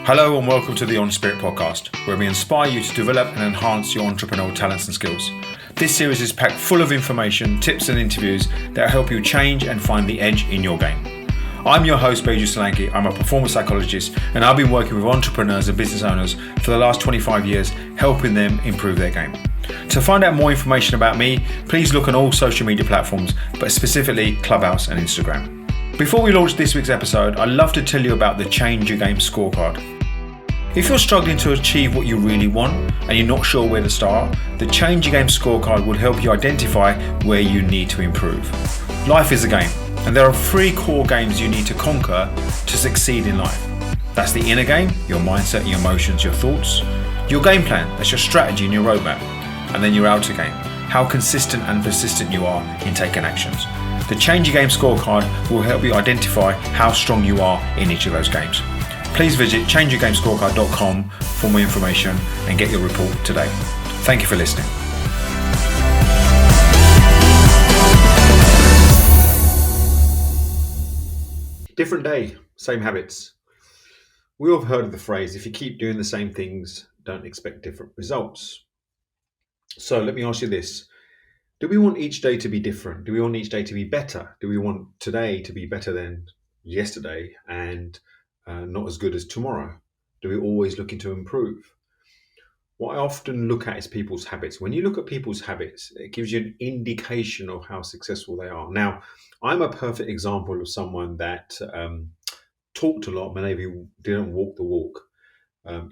Hello and welcome to the EnSpirit podcast, where we inspire you to develop and enhance your entrepreneurial talents and skills. This series is packed full of information, tips and interviews that help you change and find the edge in your game. I'm your host, Beju Solanki. I'm a performance psychologist and I've been working with entrepreneurs and business owners for the last 25 years, helping them improve their game. To find out more information about me, please look on all social media platforms, but specifically Clubhouse and Instagram. Before we launch this week's episode, I'd love to tell you about the Change Your Game scorecard. If you're struggling to achieve what you really want and you're not sure where to start, the Change Your Game scorecard will help you identify where you need to improve. Life is a game, and there are 3 core games you need to conquer to succeed in life. That's the inner game, your mindset, your emotions, your thoughts. Your game plan, that's your strategy and your roadmap. And then your outer game, how consistent and persistent you are in taking actions. The Change Your Game scorecard will help you identify how strong you are in each of those games. Please visit changeyourgamescorecard.com for more information and get your report today. Thank you for listening. Different day, same habits. We all have heard of the phrase, if you keep doing the same things, don't expect different results. So let me ask you this. Do we want each day to be different? Do we want each day to be better? Do we want today to be better than yesterday and not as good as tomorrow? Do we always looking to improve? What I often look at is people's habits. When you look at people's habits, it gives you an indication of how successful they are. Now, I'm a perfect example of someone that talked a lot, but maybe didn't walk the walk.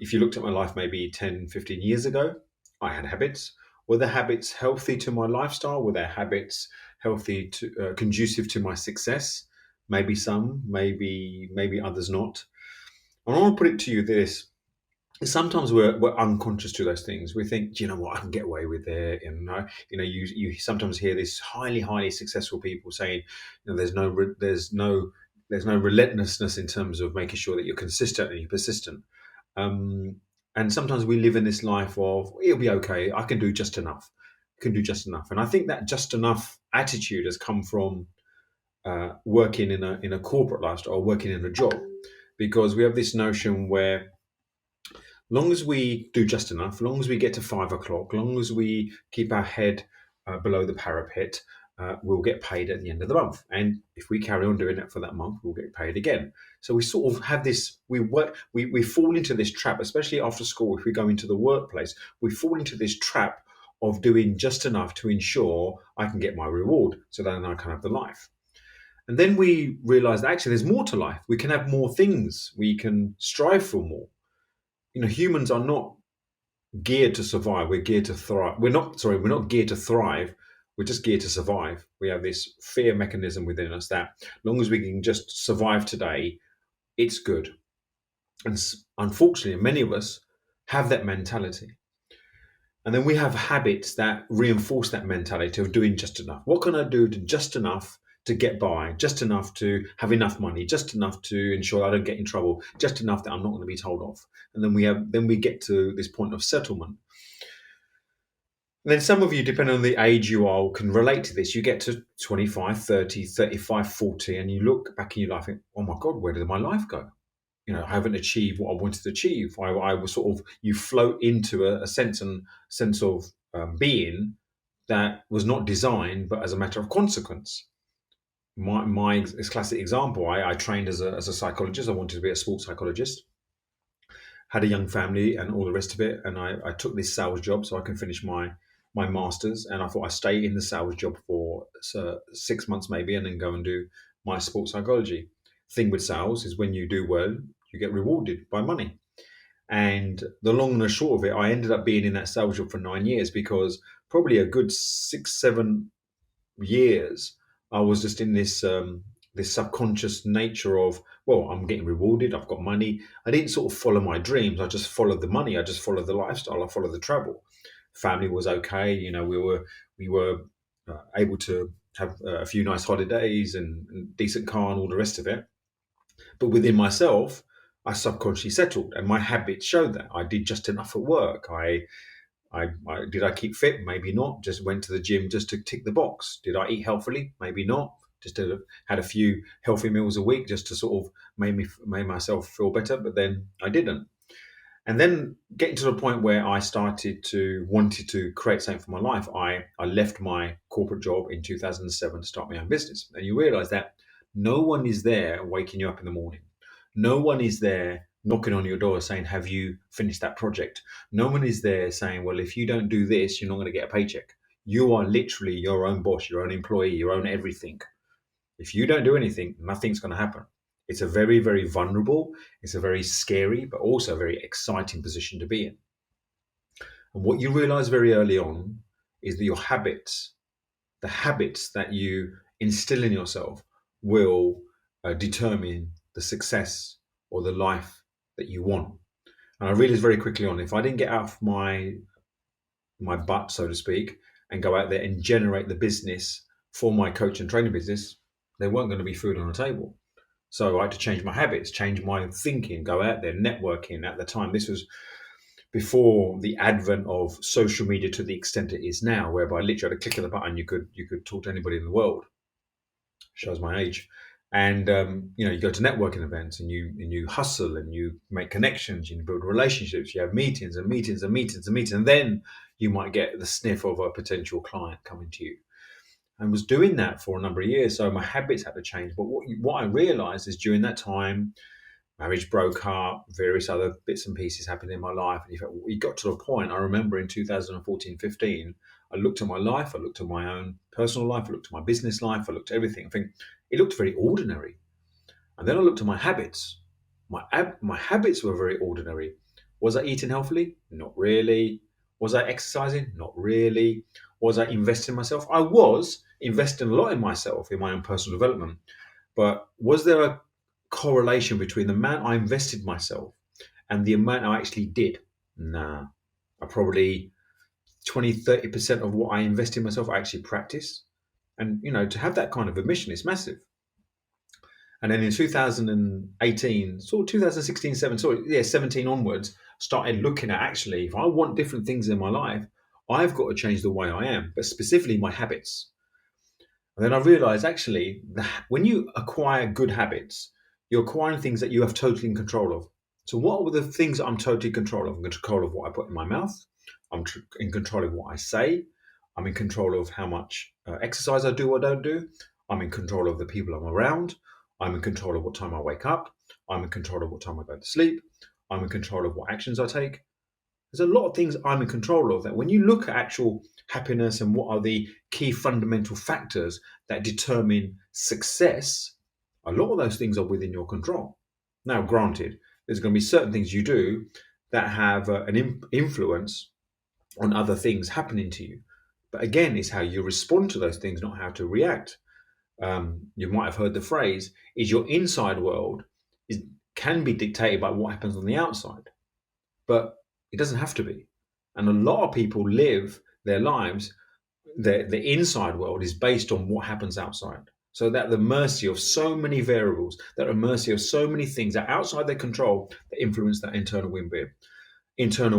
If you looked at my life maybe 10, 15 years ago, I had habits. Were the habits healthy to my lifestyle? Were their habits healthy to conducive to my success? Maybe some, maybe others not. And I want to put it to you this. Sometimes we're unconscious to those things. We think, do you know what, I can get away with it. And you sometimes hear this highly successful people saying, there's no relentlessness in terms of making sure that you're consistent and you're persistent. And sometimes we live in this life of, it'll be okay, I can do just enough. And I think that just enough attitude has come from working in a corporate lifestyle or working in a job, because we have this notion where long as we do just enough, long as we get to 5 o'clock, long as we keep our head below the parapet, we'll get paid at the end of the month. And if we carry on doing it for that month, we'll get paid again. So we sort of have this, we fall into this trap, especially after school. If we go into the workplace, we fall into this trap of doing just enough to ensure I can get my reward so then I can have the life. And then we realize that actually there's more to life. We can have more things. We can strive for more. Humans are not geared to survive. We're geared to thrive. We're not geared to thrive. We're just geared to survive. We have this fear mechanism within us that as long as we can just survive today, it's good. And unfortunately, many of us have that mentality. And then we have habits that reinforce that mentality of doing just enough. What can I do to just enough to get by, just enough to have enough money, just enough to ensure I don't get in trouble, just enough that I'm not going to be told off. And then we get to this point of settlement. And then some of you, depending on the age you are, can relate to this. You get to 25, 30, 35, 40, and you look back in your life and think, oh my God, where did my life go? I haven't achieved what I wanted to achieve. I was you float into a sense of being that was not designed, but as a matter of consequence. My classic example, I trained as a psychologist. I wanted to be a sports psychologist. Had a young family and all the rest of it. And I took this sales job so I can finish my master's. And I thought I'd stay in the sales job for 6 months maybe, and then go and do my sports psychology. Thing with sales is when you do well, you get rewarded by money. And the long and the short of it, I ended up being in that sales job for 9 years, because probably a good 6-7 years, I was just in this subconscious nature of, well, I'm getting rewarded, I've got money. I didn't sort of follow my dreams. I just followed the money. I just followed the lifestyle. I followed the travel. Family was okay. We were able to have a few nice holidays and decent car and all the rest of it. But within myself, I subconsciously settled, and my habits showed that. I did just enough at work. Did I keep fit? Maybe not. Just went to the gym just to tick the box. Did I eat healthily? Maybe not. Just had a few healthy meals a week just to sort of made myself feel better, but then I didn't. And then getting to the point where I wanted to create something for my life, I left my corporate job in 2007 to start my own business. And you realize that no one is there waking you up in the morning. No one is there knocking on your door saying, have you finished that project? No one is there saying, well, if you don't do this, you're not going to get a paycheck. You are literally your own boss, your own employee, your own everything. If you don't do anything, nothing's going to happen. It's a very, very vulnerable, it's a very scary, but also very exciting position to be in. And what you realize very early on is that your habits, the habits that you instill in yourself, will determine the success or the life that you want. And I realized very quickly on, if I didn't get out of my butt, so to speak, and go out there and generate the business for my coach and training business, there weren't going to be food on the table. So I had to change my habits, change my thinking, go out there, networking. At the time, this was before the advent of social media to the extent it is now, whereby literally at a click of the button, you could talk to anybody in the world. Shows my age. And you go to networking events and you hustle and you make connections, you build relationships, you have meetings and meetings and meetings and meetings, and then you might get the sniff of a potential client coming to you. And was doing that for a number of years, so my habits had to change. But what I realized is during that time, marriage broke up, various other bits and pieces happened in my life. And we got to a point, I remember in 2014-15, I looked at my life, I looked at my own personal life, I looked at my business life, I looked at everything. I think it looked very ordinary. And then I looked at my habits. My habits were very ordinary. Was I eating healthily? Not really. Was I exercising? Not really. Was I investing in myself? I was investing a lot in myself, in my own personal development. But was there a correlation between the amount I invested myself and the amount I actually did? Nah. I probably 20-30% of what I invest in myself I actually practice. And to have that kind of admission is massive. And then in 2018, sort of 2016, 17 onwards, started looking at actually, if I want different things in my life, I've got to change the way I am, but specifically my habits. And then I realized actually, when you acquire good habits, you're acquiring things that you have totally in control of. So what are the things that I'm totally in control of? I'm in control of what I put in my mouth. I'm in control of what I say. I'm in control of how much exercise I do or don't do. I'm in control of the people I'm around. I'm in control of what time I wake up. I'm in control of what time I go to sleep. I'm in control of what actions I take. There's a lot of things I'm in control of that when you look at actual happiness and what are the key fundamental factors that determine success, a lot of those things are within your control. Now, granted, there's going to be certain things you do that have an influence on other things happening to you. But again, it's how you respond to those things, not how to react. You might have heard the phrase, is your inside world can be dictated by what happens on the outside. But it doesn't have to be. And a lot of people live their lives, the inside world is based on what happens outside. So that at the mercy of so many variables, that at the mercy of so many things that are outside their control that influence that internal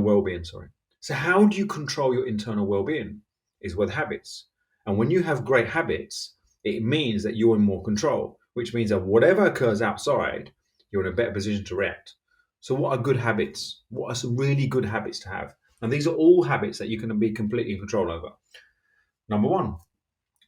well-being. So how do you control your internal well-being? Is with habits. And when you have great habits, it means that you're in more control, which means that whatever occurs outside, you're in a better position to react. So what are good habits? What are some really good habits to have? And these are all habits that you can be completely in control over. Number one,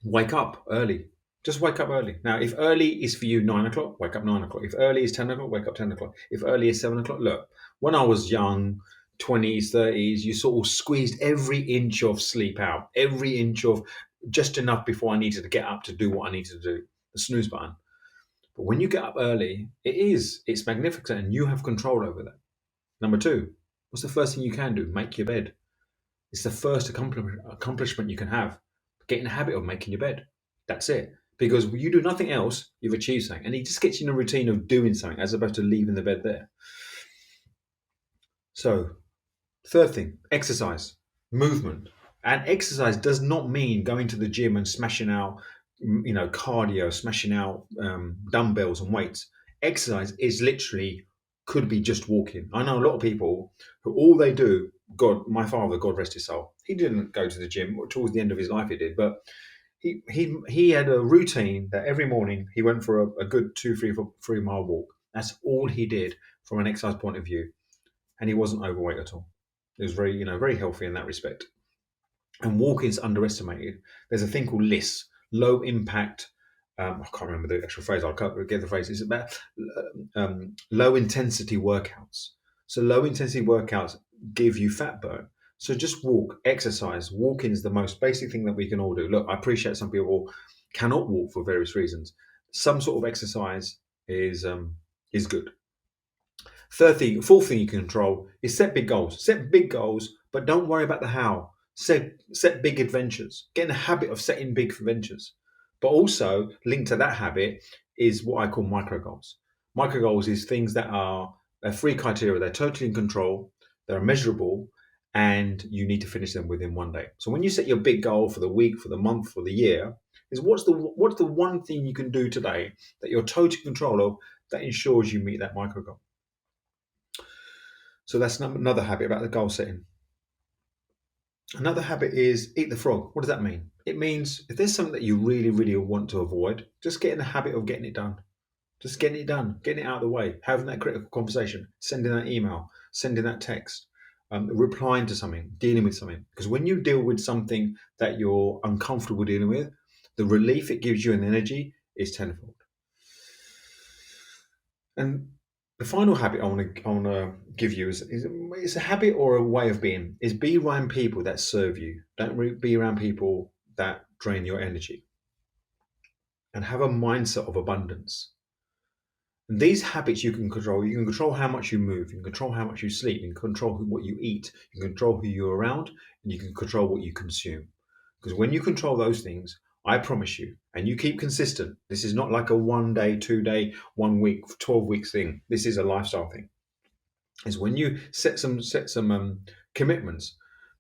wake up early. Just wake up early. Now, if early is for you 9 o'clock, wake up 9 o'clock. If early is 10 o'clock, wake up 10 o'clock. If early is 7 o'clock, look, when I was young, 20s, 30s, you sort of squeezed every inch of sleep out, every inch of just enough before I needed to get up to do what I needed to do, the snooze button. But when you get up early, it's magnificent and you have control over that. Number two, what's the first thing you can do? Make your bed. It's the first accomplishment you can have. Get in the habit of making your bed. That's it. Because you do nothing else, you've achieved something. And it just gets you in a routine of doing something as opposed to leaving the bed there. So, third thing, exercise, movement. And exercise does not mean going to the gym and smashing out, cardio, smashing out dumbbells and weights. Exercise is literally could be just walking. I know a lot of people who all they do, my father, God rest his soul, he didn't go to the gym towards the end of his life. He did, but he had a routine that every morning he went for a good 3 mile walk. That's all he did from an exercise point of view, and he wasn't overweight at all. He was very healthy in that respect. And walking is underestimated. There's a thing called LISS, low impact. I can't remember the actual phrase. I'll get the phrase. It's about low intensity workouts. So low intensity workouts give you fat burn. So just walk, exercise. Walking is the most basic thing that we can all do. Look, I appreciate some people cannot walk for various reasons. Some sort of exercise is good. Fourth thing you can control is set big goals. Set big goals, but don't worry about the how. Set big adventures. Get in the habit of setting big adventures. But also linked to that habit is what I call micro goals. Micro goals is things that are 3 criteria. They're totally in control. They're measurable, and you need to finish them within one day. So when you set your big goal for the week, for the month, for the year, is what's the one thing you can do today that you're totally in control of that ensures you meet that micro goal. So that's another habit about the goal setting. Another habit is eat the frog. What does that mean? It means if there's something that you really, really want to avoid, just get in the habit of getting it done. Just getting it done, getting it out of the way, having that critical conversation, sending that email, sending that text, replying to something, dealing with something. Because when you deal with something that you're uncomfortable dealing with, the relief it gives you and the energy is tenfold. And the final habit I want to give you is a habit or a way of being, is be around people that serve you. Don't be around people that drain your energy. And have a mindset of abundance. And these habits you can control. You can control how much you move. You can control how much you sleep. You can control what you eat. You can control who you're around. And you can control what you consume. Because when you control those things, I promise you, and you keep consistent, this is not like a 1 day, 2 day, 1 week, 12 weeks thing. This is a lifestyle thing. Is when you set some commitments.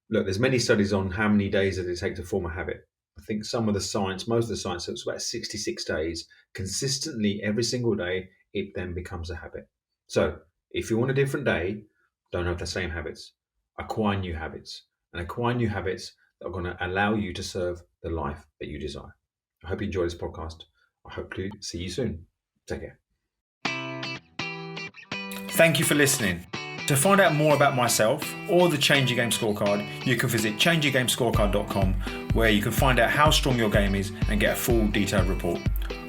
Look, there's many studies on how many days does it take to form a habit. I think most of the science, it's about 66 days. Consistently every single day, it then becomes a habit. So if you want a different day, don't have the same habits. Acquire new habits. And acquire new habits that are going to allow you to serve the life that you desire. I hope you enjoy this podcast. I hope to see you soon. Take care. Thank you for listening. To find out more about myself or the Change Your Game Scorecard, you can visit changeyourgamescorecard.com, where you can find out how strong your game is and get a full detailed report.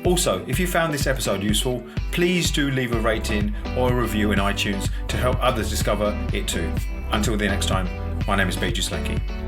Also, if you found this episode useful, please do leave a rating or a review in iTunes to help others discover it too. Until the next time, my name is Beju Slanky.